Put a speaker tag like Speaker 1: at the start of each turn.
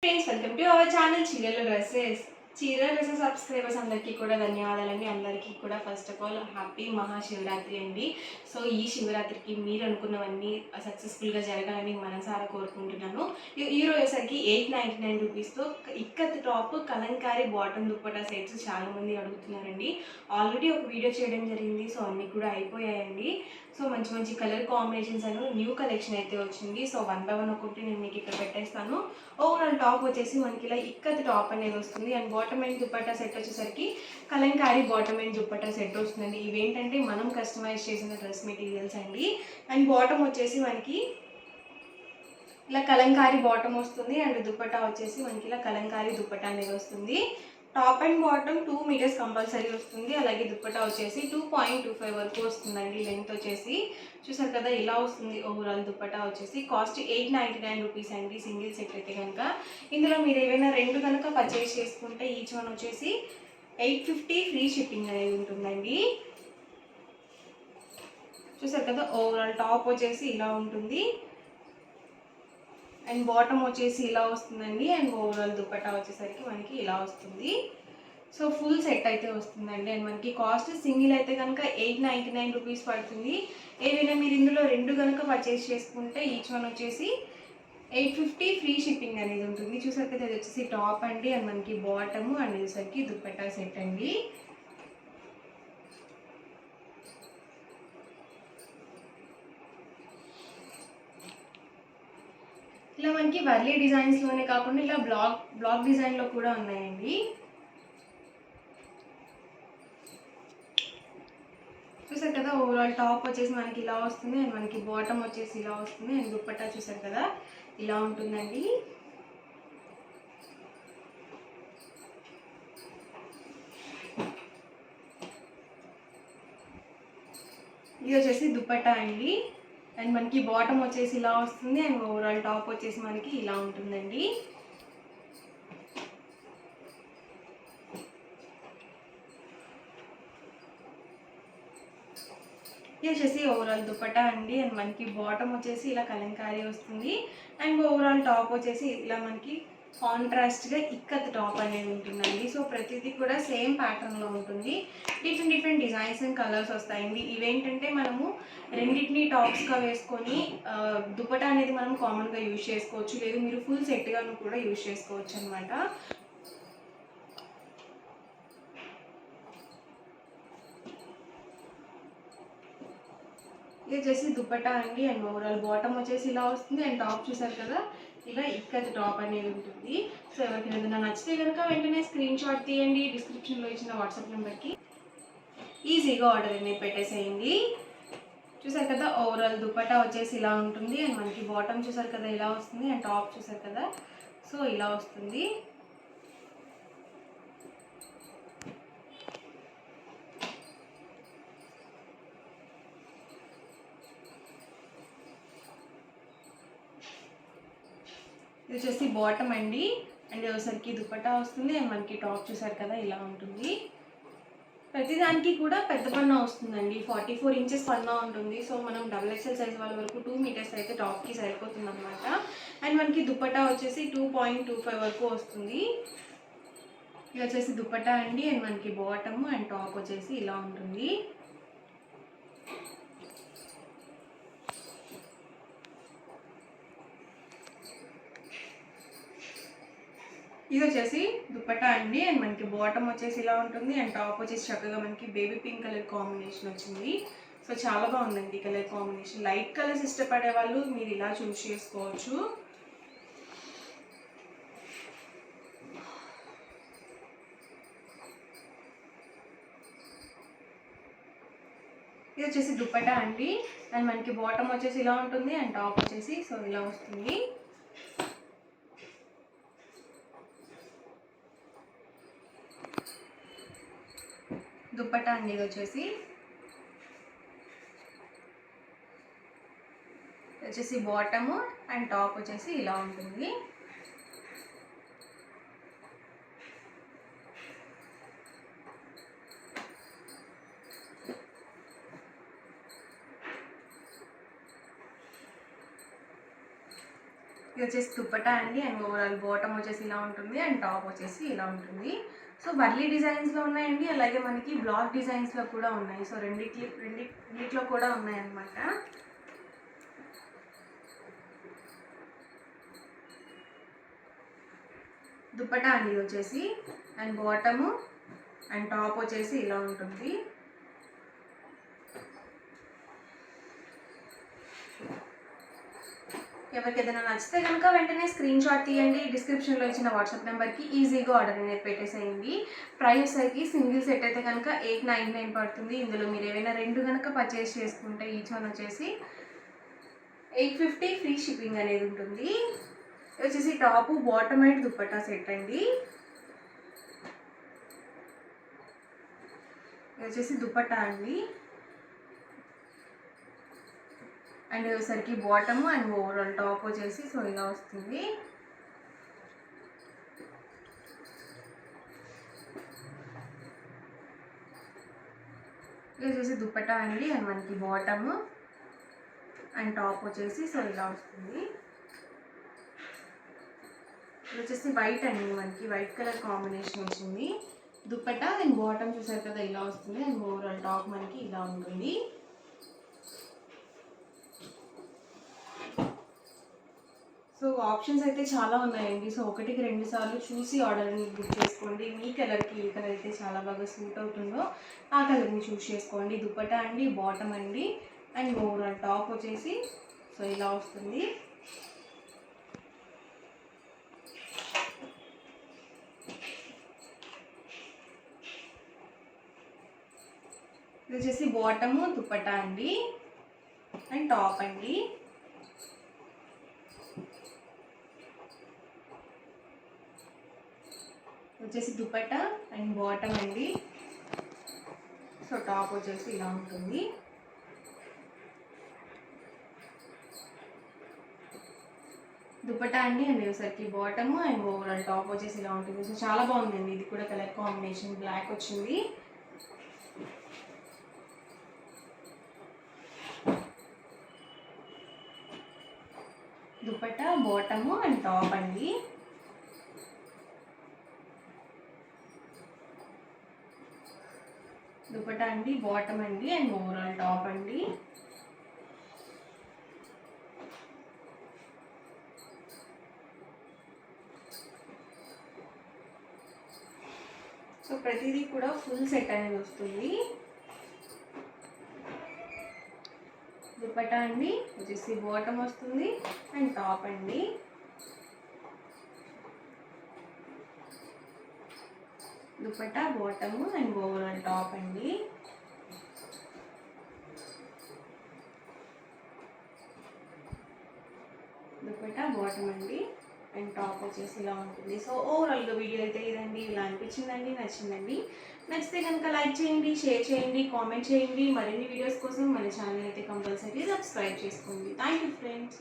Speaker 1: Friends, welcome to our channel చీరల dresses subscribers అందరికీ కూడా ధన్యవాదాలండి. అందరికీ కూడా first of all happy Mahashivratri అండి. సో ఈ శివరాత్రికి మీరు అనుకున్నవన్నీ సక్సెస్ఫుల్గా జరగాలని మనసారా కోరుకుంటున్నాను. ఈ రోజుసరికి 899 రూపీస్తో ikat top Kalamkari bottom dupatta sets చాలామంది అడుగుతున్నారండి. ఆల్రెడీ ఒక వీడియో చేయడం జరిగింది. సో అన్నీ కూడా అయిపోయాయండి. సో మంచి మంచి కలర్ కాంబినేషన్స్ అని న్యూ కలెక్షన్ అయితే వచ్చింది. సో 1 by 1 ఒకటి నేను మీకు ఇక్కడ పెట్టేస్తాను. ఓవరాల్ టాప్ వచ్చేసి మనకి ఇలా ఇక్కత్ టాప్ అనేది వస్తుంది. And bottom and dupatta set వచ్చేసరికి Kalamkari bottom and dupatta set వస్తుందండి. ఇవేంటంటే మనం కస్టమైజ్ చేసిన డ్రెస్ మెటీరియల్స్ అండి. అండ్ బాటమ్ వచ్చేసి మనకి ఇలా కలంకారీ బాటమ్ వస్తుంది. అండ్ దుప్పట్టా వచ్చేసి మనకి ఇలా కలంకారీ దుప్పట్టా అనేది వస్తుంది. Top and bottom 2 metres compulsory వస్తుంది. అలాగే దుప్పట్టా వచ్చేసి 2.25 వరకు వస్తుందండి. లెంత్ వచ్చేసి చూసారు కదా ఇలా వస్తుంది. ఓవరాల్ దుప్పట్టా వచ్చేసి కాస్ట్ 899 రూపీస్ అండి. సింగిల్ సెట్ అయితే కనుక ఇందులో మీరు ఏవైనా రెండు కనుక పర్చేస్ చేసుకుంటే ఈచ్ వన్ వచ్చేసి 850 ఫ్రీ షిప్పింగ్ అనేది ఉంటుందండి. చూసారు కదా ఓవరాల్ టాప్ వచ్చేసి ఇలా ఉంటుంది. అండ్ బాటమ్ వచ్చేసి ఇలా వస్తుందండి. అండ్ ఓవరాల్ దుప్పట్టా వచ్చేసరికి మనకి ఇలా వస్తుంది. సో ఫుల్ సెట్ అయితే వస్తుందండి. అండ్ మనకి కాస్ట్ సింగిల్ అయితే కనుక 899 రూపీస్ పడుతుంది. ఏదైనా మీరు ఇందులో రెండు కనుక పర్చేస్ చేసుకుంటే ఈచ్ వన్ వచ్చేసి 850 ఫ్రీ షిప్పింగ్ అనేది ఉంటుంది. చూసారు కదా ఇది వచ్చేసి టాప్ అండి. అండ్ మనకి బాటము అండ్ వచ్చేసరికి దుప్పట్టా సెట్ అండి. ఇలా మనకి వర్లీ డిజైన్స్లోనే కాకుండా ఇలా బ్లాక్ డిజైన్లో కూడా ఉన్నాయండి. చూసారు కదా ఓవరాల్ టాప్ వచ్చేసి మనకి ఇలా వస్తుంది. అండ్ మనకి బాటమ్ వచ్చేసి ఇలా వస్తుంది. అండ్ దుప్పట్టా చూసారు కదా ఇలా ఉంటుందండి. ఇది వచ్చేసి దుప్పట్టా అండి. అండ్ మనకి బాటమ్ వచ్చేసి ఇలా వస్తుంది. అండ్ ఓవరాల్ టాప్ వచ్చేసి మనకి ఇలా ఉంటుందండి. ఇది వచ్చేసి ఓవరాల్ దుప్పట్టా అండి. అండ్ మనకి బాటమ్ వచ్చేసి ఇలా కలంకారీ వస్తుంది. అండ్ ఓవరాల్ టాప్ వచ్చేసి ఇలా మనకి కాంట్రాస్ట్గా ఇక్కత్ టాప్ అనేది ఉంటుందండి. సో ప్రతిదీ కూడా సేమ్ ప్యాటర్న్లో ఉంటుంది. డిఫరెంట్ డిజైన్స్ అండ్ కలర్స్ వస్తాయండి. ఇవేంటంటే మనము రెండింటిని టాప్స్గా వేసుకొని దుప్పటా అనేది మనం కామన్గా యూజ్ చేసుకోవచ్చు. లేదు మీరు ఫుల్ సెట్గాను కూడా యూజ్ చేసుకోవచ్చు అనమాట. ఇది వచ్చేసి దుప్పట్టా అండి. అండ్ ఓవరాల్ బాటమ్ వచ్చేసి ఇలా వస్తుంది. అండ్ టాప్ చూసారు కదా ఇలా ఇక్కత్ టాప్ అనేది ఉంటుంది. సో ఎవరికైనా ఏదైనా నచ్చితే కనుక వెంటనే స్క్రీన్ షాట్ తీయండి. డిస్క్రిప్షన్లో ఇచ్చిన వాట్సాప్ నెంబర్కి ఈజీగా ఆర్డర్ అనేది పెట్టేసేయండి. చూసారు కదా ఓవరాల్ దుప్పట్టా వచ్చేసి ఇలా ఉంటుంది. అండ్ మనకి బాటమ్ చూసారు కదా ఇలా వస్తుంది. అండ్ టాప్ చూసారు కదా సో ఇలా వస్తుంది. ఇది వచ్చేసి బాటమ్ అండి. అండ్ ఒకసారికి దుప్పట్టా వస్తుంది. అండ్ మనకి టాప్ చూసారు కదా ఇలా ఉంటుంది. ప్రతిదానికి కూడా పెద్ద పన్నా వస్తుందండి. 44 ఇంచెస్ పన్నా ఉంటుంది. సో మనం XXL సైజ్ వాళ్ళ వరకు 2 మీటర్స్ అయితే టాప్కి సరిపోతుంది అనమాట. అండ్ మనకి దుప్పట్టా వచ్చేసి 2.25 వరకు వస్తుంది. ఇది వచ్చేసి దుప్పట్టా అండి. అండ్ మనకి బాటమ్ అండ్ టాప్ వచ్చేసి ఇలా ఉంటుంది. ఇది వచ్చేసి దుప్పట్టా అండి. అండ్ మనకి బాటమ్ వచ్చేసి ఇలా ఉంటుంది. అండ్ టాప్ వచ్చేసి చక్కగా మనకి బేబీ పింక్ కలర్ కాంబినేషన్ వచ్చింది. సో చాలా బాగుందండి కలర్ కాంబినేషన్. లైట్ కలర్స్ ఇష్టపడే వాళ్ళు మీరు ఇలా చూస్ చేసుకోవచ్చు. ఇది వచ్చేసి దుప్పట్టా అండి. అండ్ మనకి బాటమ్ వచ్చేసి ఇలా ఉంటుంది. అండ్ టాప్ వచ్చేసి సో ఇలా వస్తుంది. దుప్పట్టా అండి. ఇది వచ్చేసి బాటము అండ్ టాప్ వచ్చేసి ఇలా ఉంటుంది. ఇది వచ్చేసి దుపట్టా అండి. అండ్ ఓవరాల్ బాటమ్ వచ్చేసి ఇలా ఉంటుంది అండ్ టాప్ వచ్చేసి ఇలా ఉంటుంది. సో వర్లీ డిజైన్స్లో ఉన్నాయండి, అలాగే మనకి బ్లాక్ డిజైన్స్లో కూడా ఉన్నాయి. సో రెండిట్లో కూడా ఉన్నాయన్నమాట. దుపట్టా అండి ఇది వచ్చేసి, అండ్ బాటము అండ్ టాప్ వచ్చేసి ఇలా ఉంటుంది. ఎవరికి ఏదైనా నచ్చితే కనుక వెంటనే స్క్రీన్ షాట్ తీయండి. డిస్క్రిప్షన్లో ఇచ్చిన వాట్సాప్ నెంబర్కి ఈజీగా ఆర్డర్ అనేది పెట్టేసేయండి. ప్రైస్ అయితే సింగిల్ సెట్ అయితే కనుక 899 పడుతుంది. ఇందులో మీరు ఏవైనా 2 కనుక పర్చేస్ చేసుకుంటే ఈచ్ వన్ వచ్చేసి 850 ఫ్రీ షిప్పింగ్ అనేది ఉంటుంది. ఇది వచ్చేసి top bottom and dupatta set అండి. ఇది వచ్చేసి దుపట్టా అండి. అండ్ వచ్చేసరికి బాటమ్ అండ్ ఓవరాల్ టాప్ వచ్చేసి సో ఇలా వస్తుంది. ఇది వచ్చేసి దుపట్టా అండి. అండ్ మనకి బాటమ్ అండ్ టాప్ వచ్చేసి సో ఇలా వస్తుంది. ఇది వచ్చేసి వైట్ అండి, మనకి వైట్ కలర్ కాంబినేషన్ వచ్చింది. దుపట్టా అండ్ బాటమ్ చూసారు కదా ఇలా వస్తుంది. అండ్ ఓవరాల్ టాప్ మనకి ఇలా ఉంటుంది. సో ఆప్షన్స్ అయితే చాలా ఉన్నాయండి. సో 1కి 2 సార్లు చూసి ఆర్డర్ని బుక్ చేసుకోండి. మీ కలర్కి ఏ కలర్ అయితే చాలా బాగా సూట్ అవుతుందో ఆ కలర్ని చూస్ చేసుకోండి. దుపట్టా అండి, బాటమ్ అండి, అండ్ ఓవరాల్ టాప్ వచ్చేసి సో ఇలా వస్తుంది. ఇది వచ్చేసి బాటము, దుపట్టా అండి, అండ్ టాప్ అండి. వచ్చేసి దుపట్టా అండ్ బాటమ్ అండి. సో టాప్ వచ్చేసి ఇలా ఉంటుంది. దుపట్టా అండి అండ్ వచ్చేసరికి బాటమ్ అండ్ ఓవరాల్ టాప్ వచ్చేసి ఇలా ఉంటుంది. సో చాలా బాగుందండి. ఇది కూడా కలర్ కాంబినేషన్ బ్లాక్ వచ్చింది. దుపట్టా, బాటమ్ అండ్ టాప్ అండి. దుపట్టా అండి, బాటమ్ అండి, అండ్ ఓవరాల్ టాప్ అండి. సో ప్రతిదీ కూడా ఫుల్ సెట్ అనేది వస్తుంది. దుపట్టా అండి వచ్చేసి బాటమ్ వస్తుంది అండ్ టాప్ అండి. Dupatta, bottom and overall top అండి. దుపట్టా, బాటమ్ అండి, అండ్ టాప్ వచ్చేసి ఇలా ఉంటుంది. సో ఓవరాల్గా వీడియో అయితే ఇదండి. ఇలా అనిపించిందండి, నచ్చిందండి. నచ్చితే కనుక లైక్ చేయండి, షేర్ చేయండి, కామెంట్ చేయండి. మరిన్ని వీడియోస్ కోసం మన ఛానల్ అయితే కంపల్సరీ సబ్స్క్రైబ్ చేసుకోండి. Thank you friends.